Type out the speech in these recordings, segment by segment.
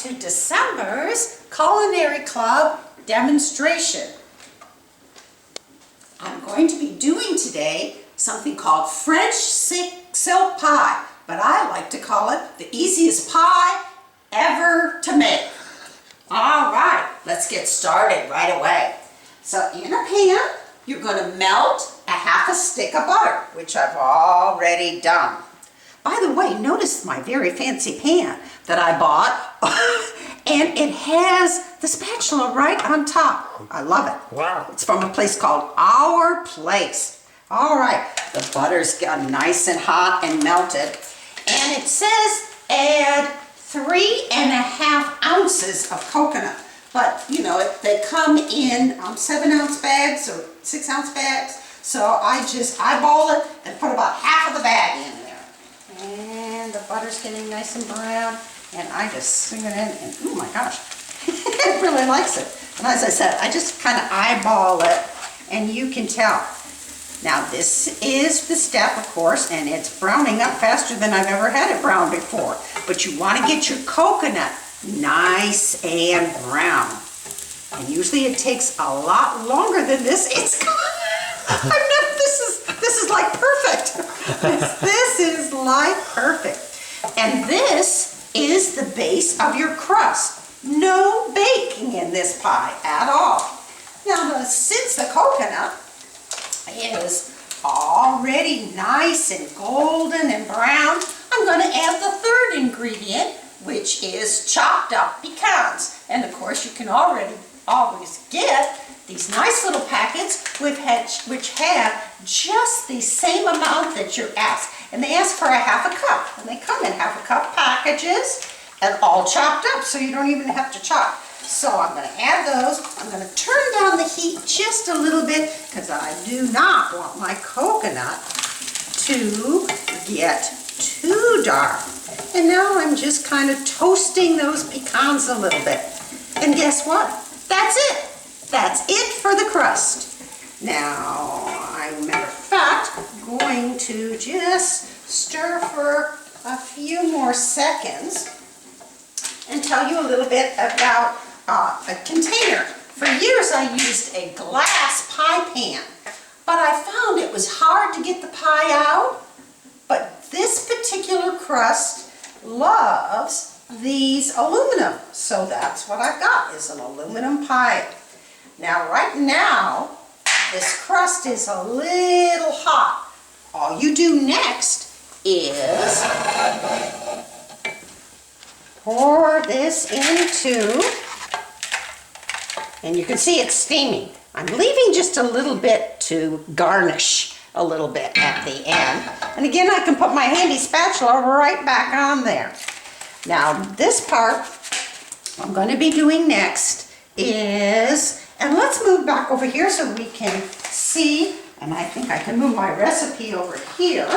to December's Culinary Club demonstration. I'm going to be doing today something called French silk pie, but I like to call it the easiest pie ever to make. All right, let's get started right away. So in a pan, you're going to melt a half a stick of butter, which I've already done. By the way, notice my very fancy pan that I bought, and it has the spatula right on top. I love it. Wow. It's from a place called Our Place. All right, the butter's got nice and hot and melted, and it says add 3.5 ounces of coconut. But, you know, they come in 7-ounce bags or 6-ounce bags, so I just eyeball it and put about half of the bag in there. And the butter's getting nice and brown, and I just swing it in, and oh my gosh, it really likes it. And as I said, I just kind of eyeball it, and you can tell. Now this is the step, of course, and it's browning up faster than I've ever had it brown before. But you want to get your coconut nice and brown. And usually it takes a lot longer than this. This is like perfect. This is like perfect. And this is the base of your crust. No baking in this pie at all. Now, since the coconut is already nice and golden and brown, I'm going to add the third ingredient, which is chopped up pecans. And of course, you can always get these nice little packets which have just the same amount that you're asked. And they ask for a half a cup. And they come in half a cup packages and all chopped up, so you don't even have to chop. So I'm going to add those. I'm going to turn down the heat just a little bit because I do not want my coconut to get too dark. And now I'm just kind of toasting those pecans a little bit. And guess what? That's it. That's it for the crust. Now, matter of fact, going to just stir for a few more seconds and tell you a little bit about a container. For years I used a glass pie pan, but I found it was hard to get the pie out. But this particular crust loves these aluminum, so that's what I've got, is an aluminum pie. Now, right now, this crust is a little hot. All you do next is pour this into, and you can see it's steaming. I'm leaving just a little bit to garnish a little bit at the end. And again, I can put my handy spatula right back on there. Now, this part I'm going to be doing next is, and let's move back over here so we can see, and I think I can move my recipe over here.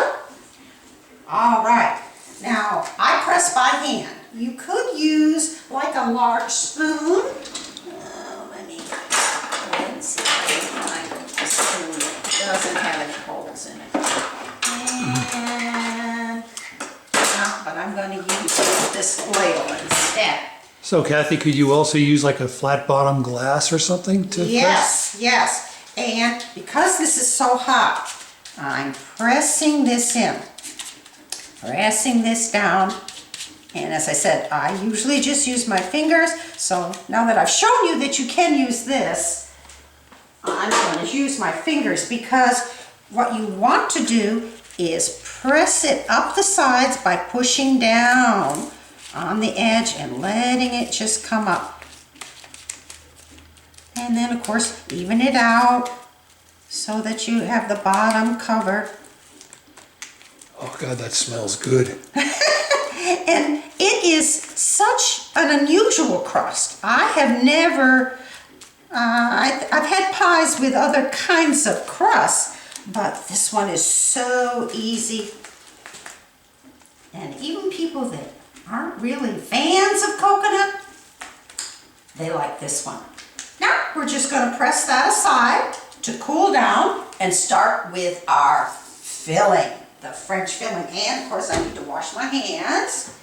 All right, now I press by hand. You could use like a large spoon. Let me see if I can find a spoon that doesn't have any holes in it. And, but I'm going to use this ladle instead. So Kathy, could you also use like a flat bottom glass or something to press? Yes. And because this is so hot, I'm pressing this in. Pressing this down. And as I said, I usually just use my fingers. So now that I've shown you that you can use this, I'm going to use my fingers, because what you want to do is press it up the sides by pushing down on the edge and letting it just come up. And then, of course, even it out so that you have the bottom covered. Oh God, that smells good. And it is such an unusual crust. I have never, I've had pies with other kinds of crusts, but this one is so easy. And even people that aren't really fans of coconut, they like this one. Now we're just going to press that aside to cool down and start with our filling, the French filling. And of course I need to wash my hands.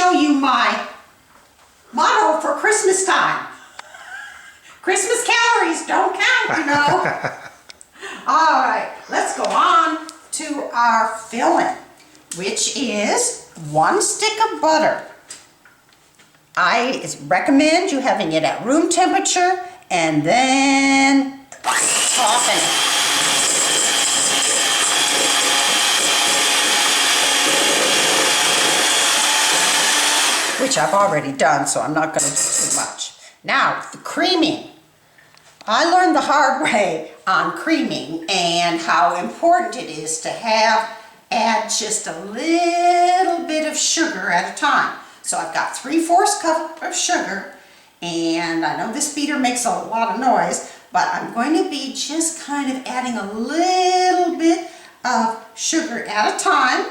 show you my motto for Christmas time. Christmas calories don't count, you know. All right, let's go on to our filling, which is 1 stick of butter. I recommend you having it at room temperature and then soften it. Which I've already done, so I'm not going to do too much. Now, the creaming. I learned the hard way on creaming and how important it is to add just a little bit of sugar at a time. So I've got 3/4 cup of sugar, and I know this beater makes a lot of noise, but I'm going to be just kind of adding a little bit of sugar at a time.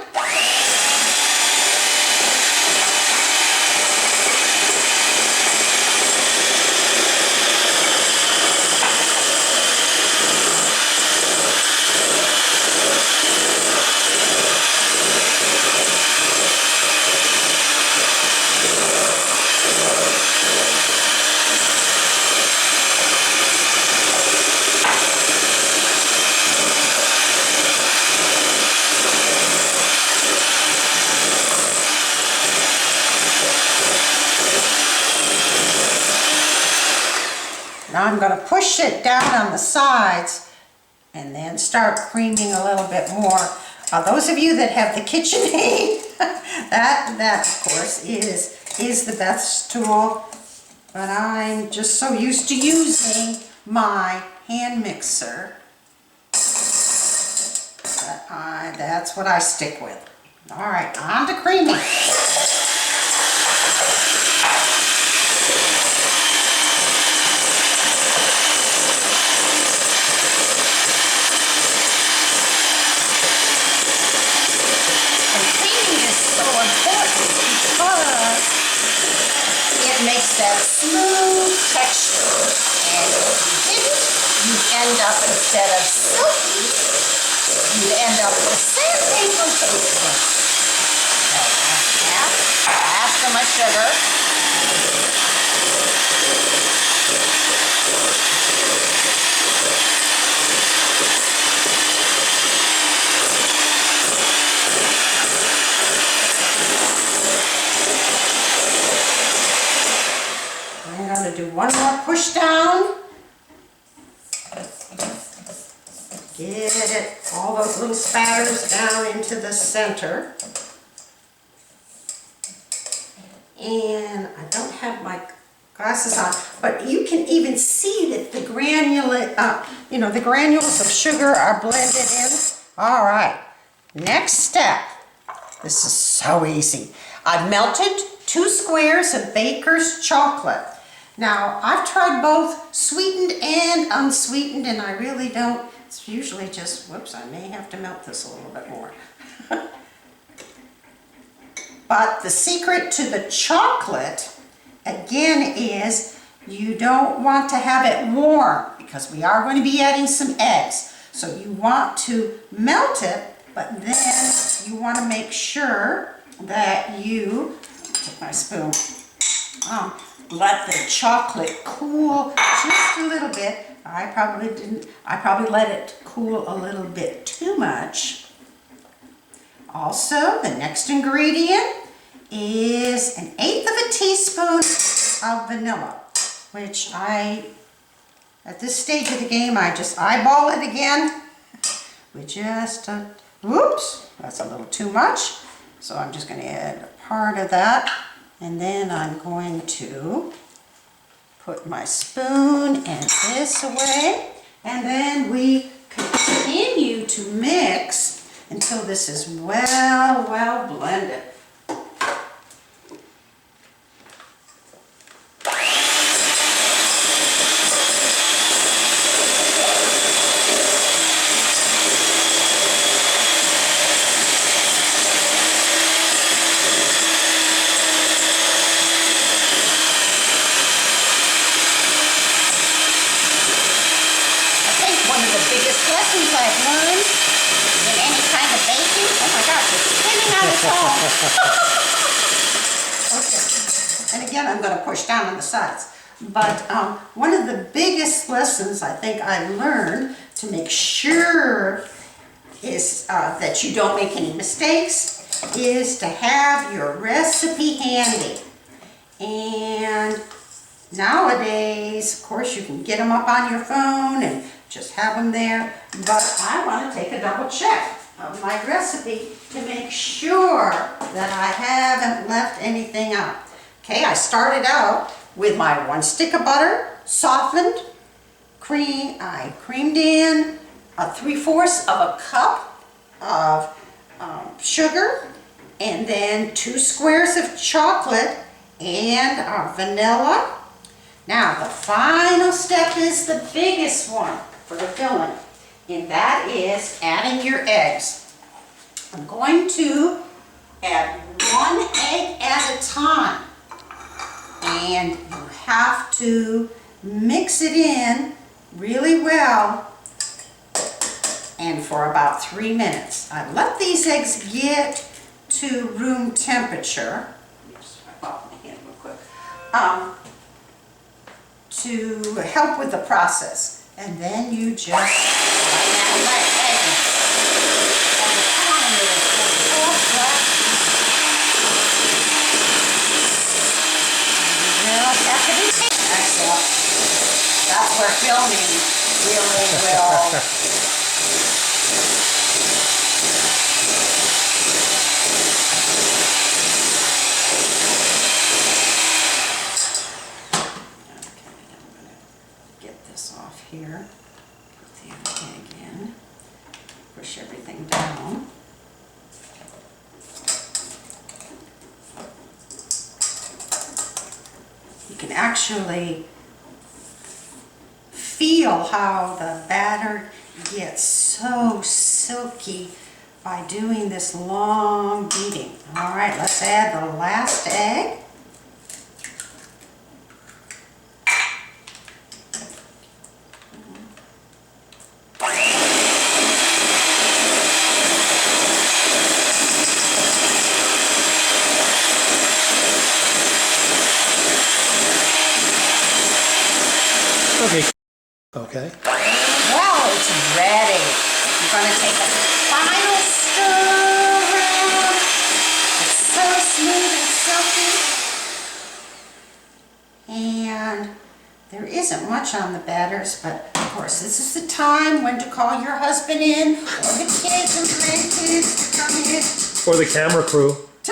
Now I'm going to push it down on the sides and then start creaming a little bit more. Those of you that have the KitchenAid, that of course is the best tool. But I'm just so used to using my hand mixer that that's what I stick with. All right, on to creaming. It makes that smooth texture, and if you didn't, you'd end up, instead of silky, you'd end up with sandpaper tasting. So half so much sugar. I'm going to do one more push down. Get it, all those little spatters down into the center. And I don't have my glasses on, but you can even see that the the granules of sugar are blended in. All right, next step. This is so easy. I've melted 2 squares of baker's chocolate. Now, I've tried both sweetened and unsweetened, and I really don't. It's usually just, whoops, I may have to melt this a little bit more. But the secret to the chocolate, again, is you don't want to have it warm, because we are going to be adding some eggs. So you want to melt it, but then you want to make sure that you, take my spoon, let the chocolate cool just a little bit. I probably let it cool a little bit too much. Also, the next ingredient is 1/8 of a teaspoon of vanilla, which at this stage of the game, I just eyeball it again. We just, whoops, that's a little too much. So I'm just going to add a part of that. And then I'm going to put my spoon and this away. And then we continue to mix until this is well blended. Lessons I've learned in any kind of baking. Oh my gosh, it's spinning out of all. again, I'm going to push down on the sides. But one of the biggest lessons I think I learned to make sure is that you don't make any mistakes is to have your recipe handy. And nowadays, of course, you can get them up on your phone and just have them there. But I want to take a double check of my recipe to make sure that I haven't left anything out. Okay, I started out with my 1 stick of butter, softened, I creamed in 3/4 of a cup of sugar, and then 2 squares of chocolate and vanilla. Now the final step is the biggest one for the filling, and that is adding your eggs. I'm going to add 1 egg at a time, and you have to mix it in really well and for about 3 minutes. I let these eggs get to room temperature. Just wipe off my hand real quick. To help with the process. And then you just let egg in. And the time is excellent. That's where filming really will. Here, put the other egg in, push everything down. You can actually feel how the batter gets so silky by doing this long beating. All right, let's add the last egg. Okay. Well, it's ready. I'm going to take a final stir around. It's so smooth and silky. And there isn't much on the batters, but of course this is the time when to call your husband in, or the kids and grandkids to come in. Or the camera crew. To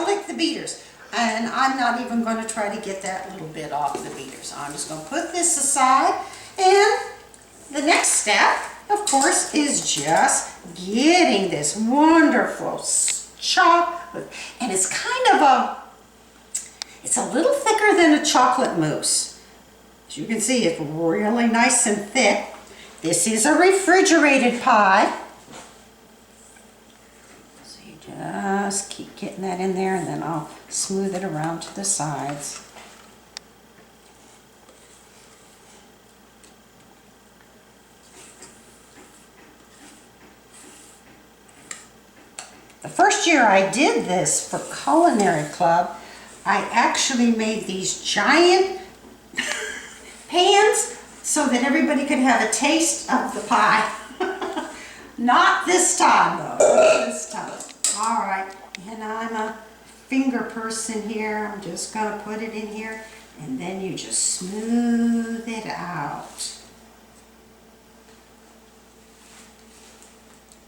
lick the beaters. And I'm not even going to try to get that little bit off the beaters. I'm just going to put this aside. And the next step, of course, is just getting this wonderful chocolate. And it's kind of it's a little thicker than a chocolate mousse. As you can see, it's really nice and thick. This is a refrigerated pie. Just keep getting that in there, and then I'll smooth it around to the sides. The first year I did this for Culinary Club, I actually made these giant pans so that everybody could have a taste of the pie. Not this time, though. Not this time. All right, and I'm a finger person here. I'm just going to put it in here, and then you just smooth it out.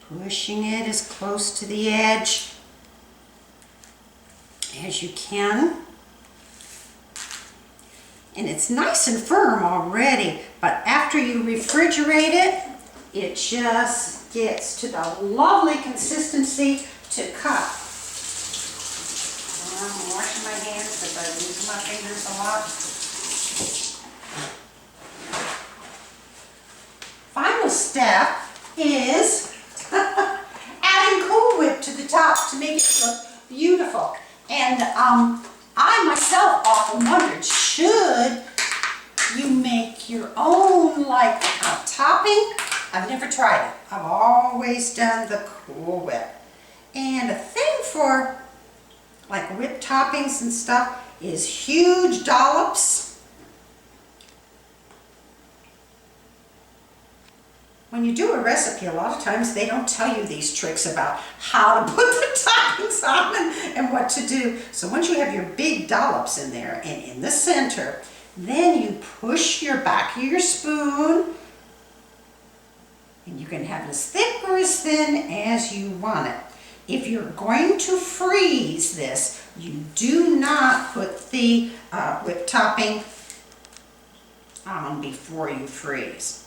Pushing it as close to the edge as you can. And it's nice and firm already, but after you refrigerate it, it just gets to the lovely consistency to cut. I'm washing my hands because I use my fingers a lot. Final step is adding Cool Whip to the top to make it look beautiful. And I myself often wondered, should you make your own like topping? I've never tried it. I've always done the Cool Whip. And a thing for like whipped toppings and stuff is huge dollops. When you do a recipe, a lot of times they don't tell you these tricks about how to put the toppings on and what to do. So once you have your big dollops in there and in the center, then you push your back of your spoon, and you can have as thick or as thin as you want it. If you're going to freeze this, you do not put the whipped topping on before you freeze.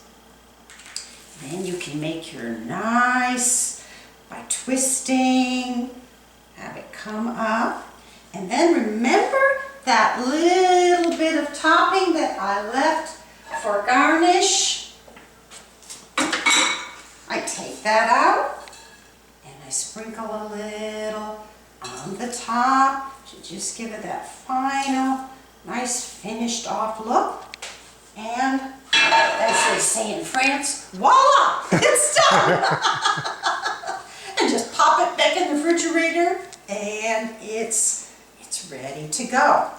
Then you can make your nice by twisting, have it come up. And then remember that little bit of topping that I left for garnish. I take that out and I sprinkle a little on the top to just give it that final, nice finished off look. And as they say in France, voila, it's done. And just pop it back in the refrigerator and it's ready to go.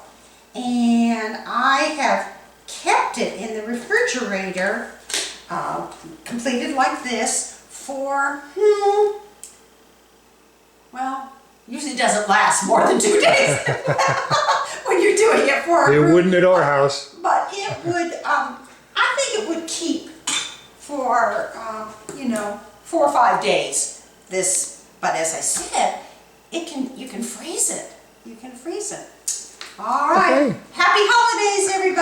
And I have kept it in the refrigerator, completed like this, for, well, usually doesn't last more than 2 days when you're doing it for a It group. wouldn't at our house. But it would, I think it would keep for, 4 or 5 days. But as I said, you can freeze it. You can freeze it. All right. Okay. Happy holidays, everybody.